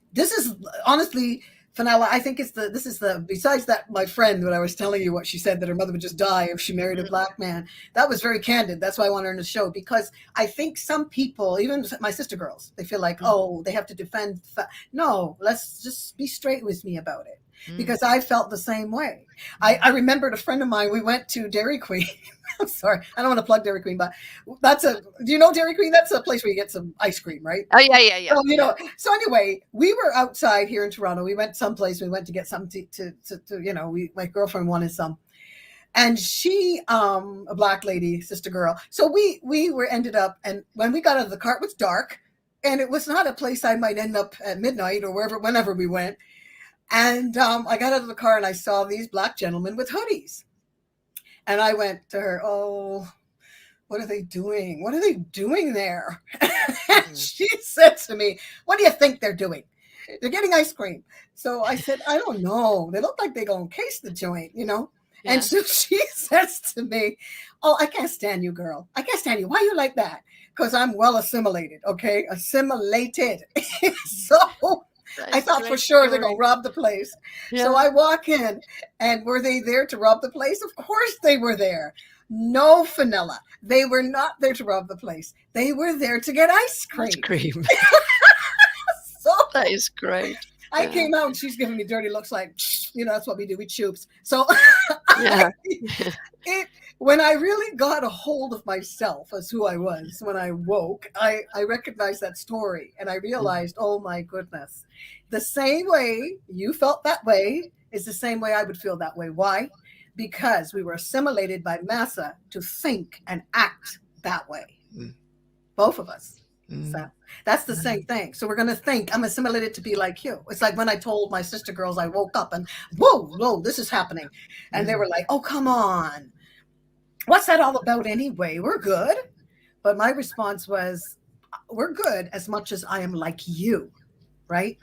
Fenella, I think besides that, my friend, when I was telling you what she said, that her mother would just die if she married a black man, that was very candid. That's why I want her in the show, because I think some people, even my sister girls, they feel like, oh, they have to defend. No, let's just be straight with me about it. because I felt the same way. I remembered a friend of mine, we went to Dairy Queen. I'm sorry, I don't want to plug Dairy Queen, but do you know Dairy Queen? That's a place where you get some ice cream, right? Oh yeah. So anyway, we were outside here in Toronto. We went someplace, we went to get something to my girlfriend wanted some. And she, a black lady, sister girl. So we were ended up, and when we got out of the car, it was dark, and it was not a place I might end up at midnight or whenever we went. And I got out of the car and I saw these black gentlemen with hoodies. And I went to her, oh, what are they doing? What are they doing there? And she said to me, what do you think they're doing? They're getting ice cream. So I said, I don't know. They look like they're going to case the joint, Yeah. And so she says to me, oh, I can't stand you, girl. I can't stand you. Why are you like that? Because I'm well assimilated, okay? Assimilated. So I thought for sure they're going to rob the place. Yeah. So I walk in, and were they there to rob the place? Of course they were there. No, Fenella. They were not there to rob the place. They were there to get ice cream. Ice cream. So that is great. I came out and she's giving me dirty looks like, that's what we do. We choops. So when I really got a hold of myself as who I was, when I woke, I recognized that story and I realized, oh my goodness, the same way you felt that way is the same way I would feel that way. Why? Because we were assimilated by massa to think and act that way. Both of us. So that's the same thing. So we're going to think I'm assimilated to be like you. It's like when I told my sister girls, I woke up and whoa, this is happening. And they were like, oh, come on. What's that all about anyway? We're good. But my response was, we're good as much as I am like you. Right.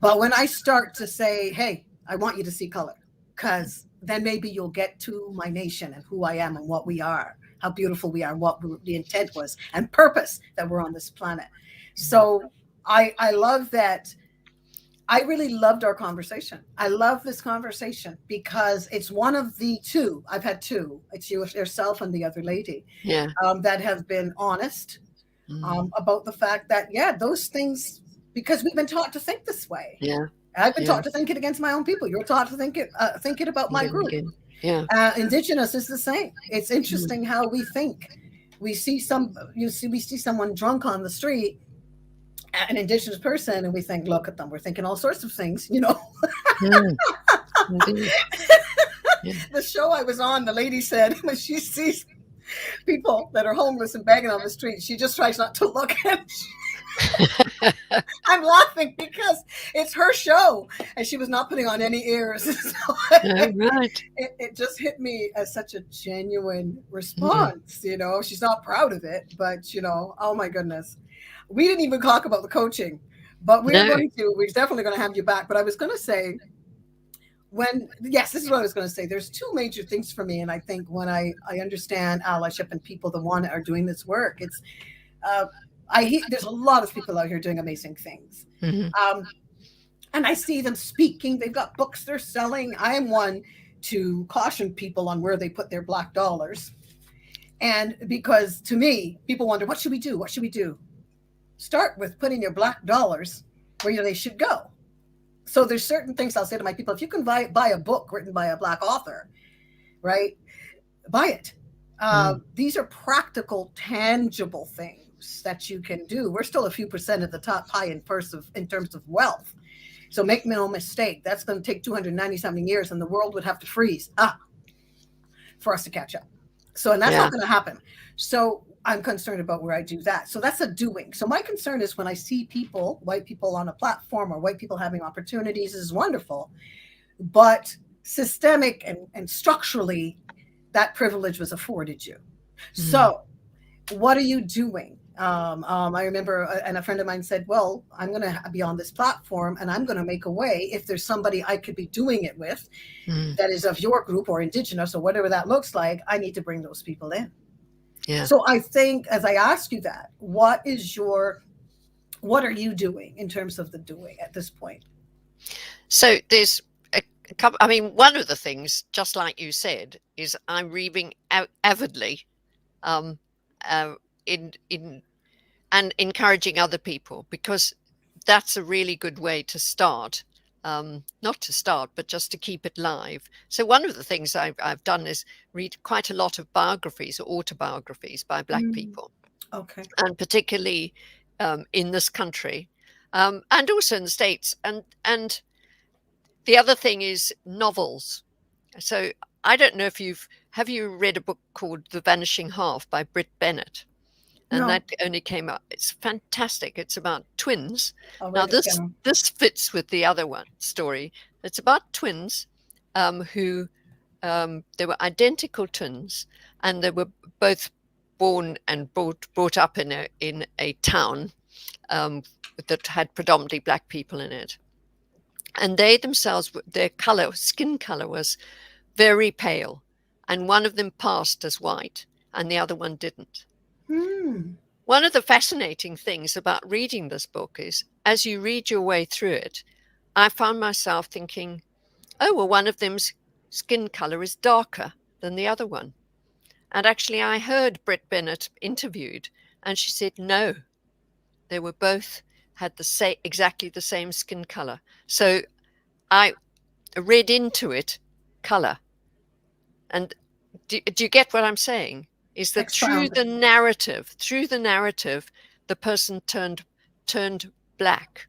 But when I start to say, hey, I want you to see color, because then maybe you'll get to my nation and who I am and what we are. How beautiful we are, and what the intent was and purpose that we're on this planet. So I love that. I really loved our conversation. I love this conversation because it's one of the two. I've had two. It's yourself and the other lady that have been honest about the fact that, those things, because we've been taught to think this way. Yeah. I've been taught to think it against my own people. You're taught to think it about my group. Yeah. Indigenous is the same. It's interesting how we think. We see someone drunk on the street, an Indigenous person, and we think, look at them. We're thinking all sorts of things, The show I was on, the lady said when she sees people that are homeless and begging on the street, she just tries not to look at it. I'm laughing because it's her show and she was not putting on any ears. So it just hit me as such a genuine response. She's not proud of it, but oh my goodness, we didn't even talk about the coaching, but we're definitely going to have you back. But I was going to say, this is what I was going to say. There's two major things for me. And I think when I understand allyship and people that are doing this work, it's, there's a lot of people out here doing amazing things. And I see them speaking. They've got books they're selling. I am one to caution people on where they put their black dollars. And because to me, people wonder, what should we do? What should we do? Start with putting your black dollars where they should go. So there's certain things I'll say to my people. If you can buy a book written by a black author, right? Buy it. These are practical, tangible things that you can do. We're still a few percent of the top pie in terms of wealth. So make no mistake, that's going to take 290 something years and the world would have to freeze for us to catch up. So, and that's not going to happen. So I'm concerned about where I do that. So that's a doing. So my concern is when I see people, white people on a platform or white people having opportunities is wonderful, but systemic and structurally that privilege was afforded you. So what are you doing? I remember, and a friend of mine said, well, I'm going to be on this platform and I'm going to make a way. If there's somebody I could be doing it with that is of your group or Indigenous or whatever that looks like, I need to bring those people in. Yeah. So I think as I ask you that, what are you doing in terms of the doing at this point? So there's a couple, one of the things, just like you said, is I'm reading out avidly, in and encouraging other people, because that's a really good way to start not to start, but just to keep it live. So one of the things I've done is read quite a lot of biographies or autobiographies by Black people, Okay. and particularly in this country, and also in the States. And the other thing is novels. So I don't know if have you read a book called The Vanishing Half by Britt Bennett? And No. that only came out. It's fantastic. It's about twins. I'll Now write it down. this fits with the other one story. It's about twins who they were identical twins, and they were both born and brought up in a town that had predominantly Black people in it. And they themselves, their skin color was very pale, and one of them passed as white, and the other one didn't. One of the fascinating things about reading this book is, as you read your way through it, I found myself thinking, oh, well, one of them's skin color is darker than the other one. And actually, I heard Britt Bennett interviewed, and she said, no, they were both had exactly the same skin color. So I read into it color. And do you get what I'm saying? Is that through the narrative, the person turned Black.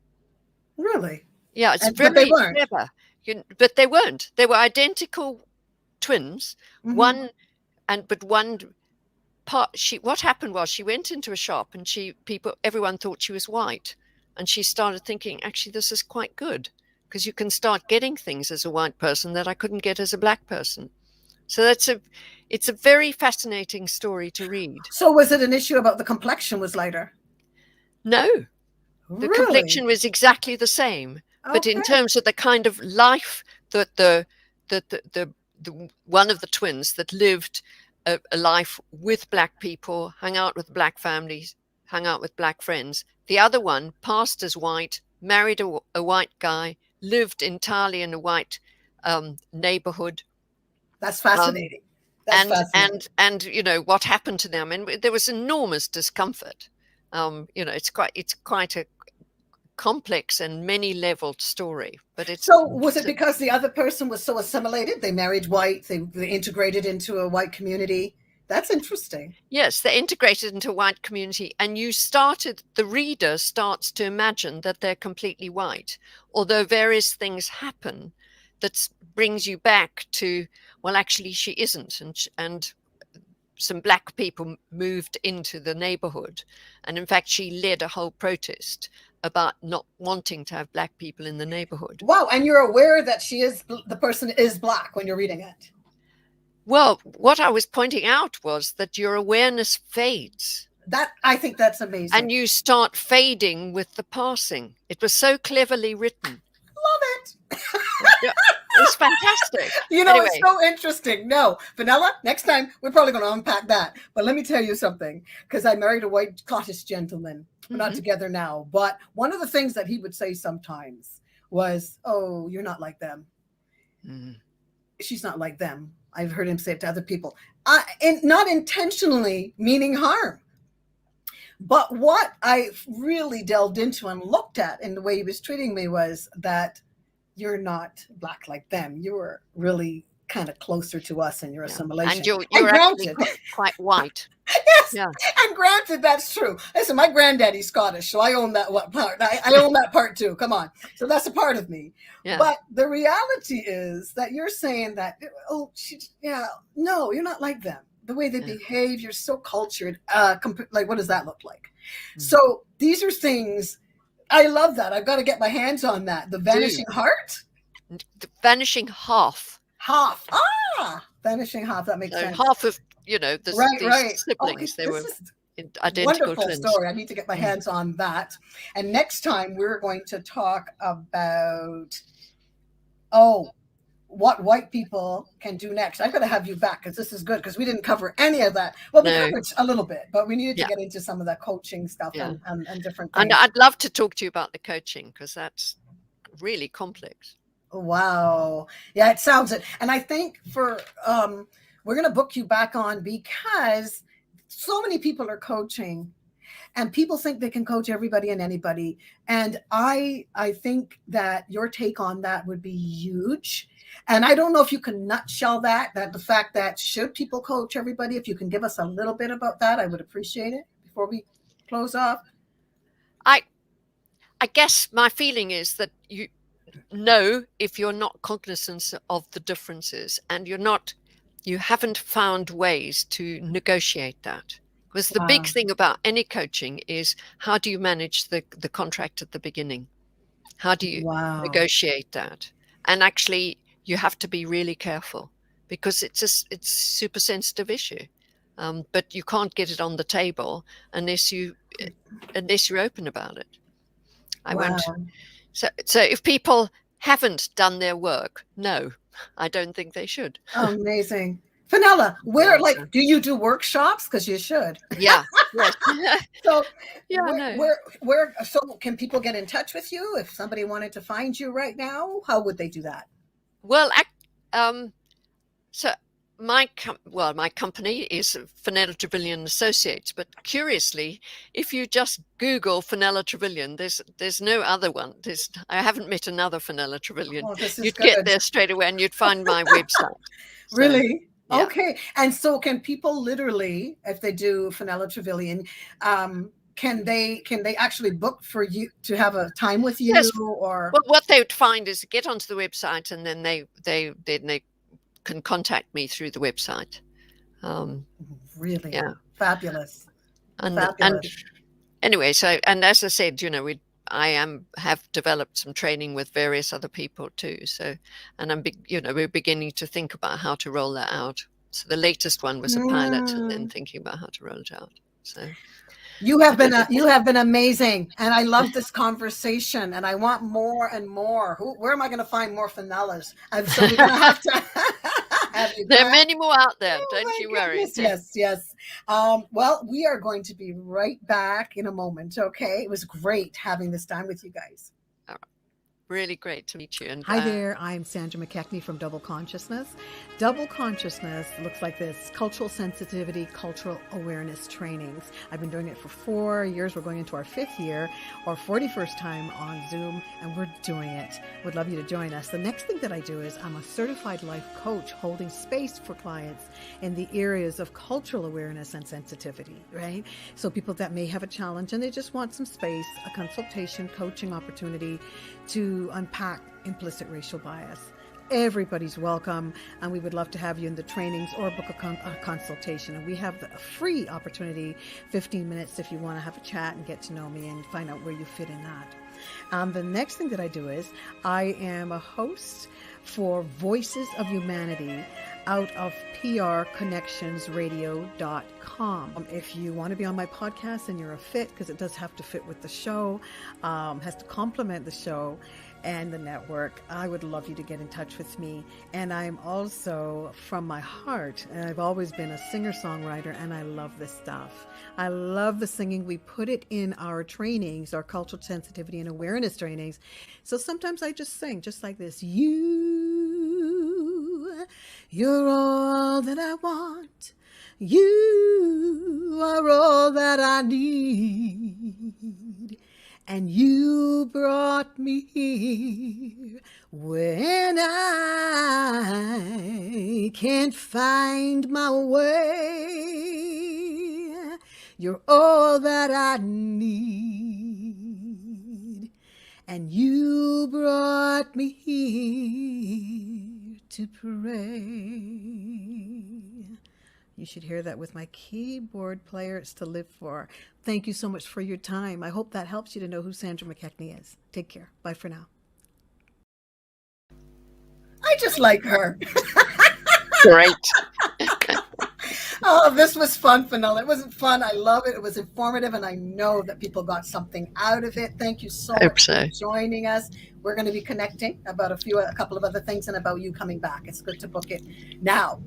Really? Yeah, it's very clever. But they weren't. They were identical twins. One part. What happened was she went into a shop and everyone thought she was white, and she started thinking, actually, this is quite good because you can start getting things as a white person that I couldn't get as a Black person. So it's a very fascinating story to read. So was it an issue about the complexion was lighter? No, the complexion was exactly the same. Okay. But in terms of the kind of life that the one of the twins that lived a life with Black people, hung out with Black families, hung out with Black friends. The other one passed as white, married a white guy, lived entirely in a white neighborhood. That's fascinating. And you know what happened to them, and there was enormous discomfort. It's quite a complex and many-leveled story. But was it because the other person was so assimilated? They married white. They integrated into a white community. That's interesting. Yes, they integrated into a white community, and the reader starts to imagine that they're completely white, although various things happen that brings you back to, well, actually she isn't, and some Black people moved into the neighborhood, and in fact she led a whole protest about not wanting to have Black people in the neighborhood. Wow. And you're aware that the person is Black when you're reading it? Well, what I was pointing out was that your awareness fades. I think that's amazing. And you start fading with the passing. It was so cleverly written. Love it. It's fantastic. Anyway. It's so interesting. No, Fenella, next time we're probably going to unpack that. But let me tell you something, because I married a white Scottish gentleman. We're not together now. But one of the things that he would say sometimes was, oh, you're not like them. She's not like them. I've heard him say it to other people. Not intentionally meaning harm. But what I really delved into and looked at in the way he was treating me was that you're not Black like them. You're really kind of closer to us in your assimilation. And you're actually quite white. Yes. Yeah. And granted, that's true. Listen, my granddaddy's Scottish, so I own that part. I own that part too. Come on. So that's a part of me. Yeah. But the reality is that you're saying that, no, you're not like them. The way they behave, you're so cultured. Like, what does that look like? So these are things. I love that. I've got to get my hands on that. The Vanishing Heart? The Vanishing Half. Half. Vanishing Half. That makes sense. Half of, the siblings. They were identical wonderful twins. Story. I need to get my hands on that. And next time we're going to talk about, what white people can do next. I've got to have you back because this is good, because we didn't cover any of that. Well, we covered a little bit, but we needed to get into some of that coaching stuff and different things. And I'd love to talk to you about the coaching, because that's really complex. Wow. Yeah, it sounds it. And I think we're going to book you back on, because so many people are coaching And people think they can coach everybody and anybody. And I think that your take on that would be huge. And I don't know if you can nutshell that the fact that should people coach everybody, if you can give us a little bit about that, I would appreciate it before we close off. I guess my feeling is that you know, if you're not cognizant of the differences and you haven't found ways to negotiate that. Because the big Wow. thing about any coaching is, how do you manage the contract at the beginning? How do you Wow. negotiate that? And actually, you have to be really careful, because it's a super sensitive issue. But you can't get it on the table unless you're open about it. Wow. So if people haven't done their work, no, I don't think they should. Amazing. Fenella, where, like, do you do workshops? Because you should. Yeah. Yes. So Yeah, I know. where so can people get in touch with you if somebody wanted to find you right now? How would they do that? Well, so my company is Fenella Trevillion Associates, but curiously, if you just Google Fenella Trevillion, there's no other one. I haven't met another Fenella Trevillion. Oh, this is You'd good. get there straight away, and you'd find my website. So, Really? yeah. Okay. And so can people literally, if they do Fenella Trevillion, can they actually book for you to have a time with you? Yes. Or Well, what they would find is get onto the website, and then they can contact me through the website. Really? Yeah. Fabulous. And Fabulous. anyway, so, and as I said, I have developed some training with various other people too. So, and we're beginning to think about how to roll that out. So the latest one was a pilot, and then thinking about how to roll it out. So you have been amazing, and I love this conversation, and I want more and more. Where am I going to find more Fenellas? So we're going to have to have you there are back. many more out there. Oh, Don't my you worry. goodness. Yes. Well, we are going to be right back in a moment. Okay. It was great having this time with you guys. Really great to meet you. And Hi there, I'm Sandra McKechnie from Double Consciousness. Double Consciousness looks like this: cultural sensitivity, cultural awareness trainings. I've been doing it for 4 years. We're going into our 5th year, our 41st time on Zoom, and we're doing it. Would love you to join us. The next thing that I do is I'm a certified life coach, holding space for clients in the areas of cultural awareness and sensitivity, right? So people that may have a challenge and they just want some space, a consultation, coaching opportunity to unpack implicit racial bias. Everybody's welcome, and we would love to have you in the trainings or book a consultation. And we have a free opportunity, 15 minutes, if you want to have a chat and get to know me and find out where you fit in that. The next thing that I do is I am a host for Voices of Humanity out of prconnectionsradio.com. If you want to be on my podcast and you're a fit, because it does have to fit with the show, has to complement the show and the network, I would love you to get in touch with me. And I'm also, from my heart, and I've always been a singer-songwriter, and I love this stuff. I love the singing. We put it in our trainings, our cultural sensitivity and awareness trainings. So sometimes I just sing just like this. You're all that I want. You are all that I need. And you brought me here when I can't find my way. You're all that I need. And you brought me here to pray. You should hear that with my keyboard player. It's to live for. Thank you so much for your time. I hope that helps you to know who Sandra McKechnie is. Take care. Bye for now. I just like her. great. Oh, this was fun, Fenella. It wasn't fun. I love it. It was informative, and I know that people got something out of it. Thank you so much for joining us. We're going to be connecting about a couple of other things, and about you coming back. It's good to book it now.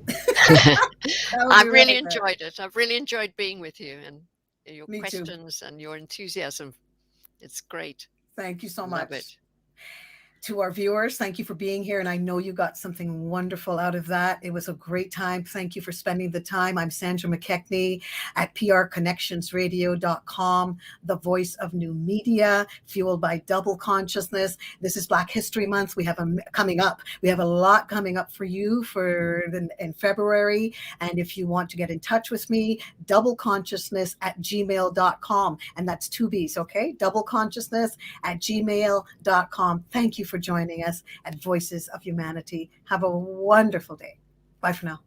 I've really enjoyed it. I've really enjoyed being with you, and your Me questions too. And your enthusiasm. It's great. Thank you so Love much. It. To our viewers, thank you for being here. And I know you got something wonderful out of that. It was a great time. Thank you for spending the time. I'm Sandra McKechnie at prconnectionsradio.com, the voice of new media, fueled by double consciousness. This is Black History Month. We have coming up. We have a lot coming up for you in February. And if you want to get in touch with me, doubleconsciousness@gmail.com. And that's 2 B's, okay? doubleconsciousness@gmail.com. Thank you for joining us at Voices of Humanity. Have a wonderful day. Bye for now.